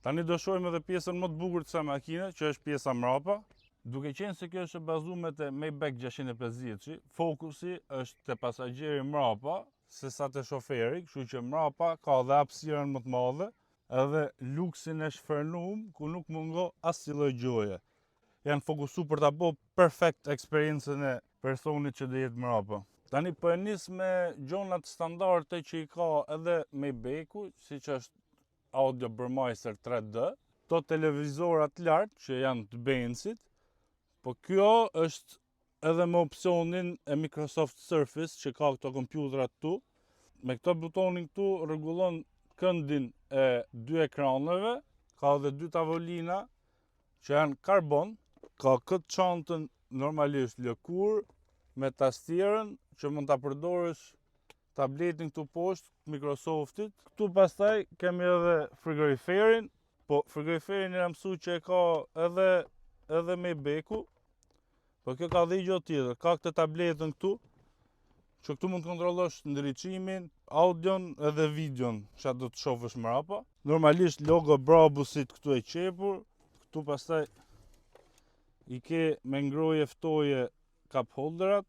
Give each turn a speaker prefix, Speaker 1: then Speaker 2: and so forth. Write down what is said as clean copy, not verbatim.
Speaker 1: Tani do shohim edhe pjesën më të bukur të kësaj makine, që është pjesa mrapa. Duke qenë se kjo është e bazuar me te Maybach 650, fokusi është te pasagjeri mrapa, se sa te shoferi, kështu që mrapa ka dhe hapësirën më të madhe, edhe luksin e shfrenuar, ku nuk mungo asnjë lloj gjoje. Janë fokusu për ta bërë perfekt experiencën e personit që do jetë mrapa. Tani po e nis me gjonat standarde që i ka edhe Maybachu, siç është Audio Burmeister 3D, to televizorat lartë që janë të Benzit, po kjo është edhe me opsionin e Microsoft Surface që ka këto kompjuterat këtu. Me këto butonin këtu rregullon këndin e dy ekraneve, ka edhe dy tavolina që janë karbon, ka këtë çantën normalisht lëkur me tastierën që mund ta përdorësh tabletin këtu poshtë Microsoftit. Këtu pastaj kemi edhe frigoriferin, po frigoriferin e mësu që e ka edhe Maybachu, po kjo ka dhe i gjo tjetër, ka këtë tabletën këtu, që këtu mund të kontrollosh ndriçimin, audion edhe videon, që do të shohësh mrapa. Normalisht logo Brabusit këtu e qepur, këtu pastaj i ke me ngroje ftoje cup holderat,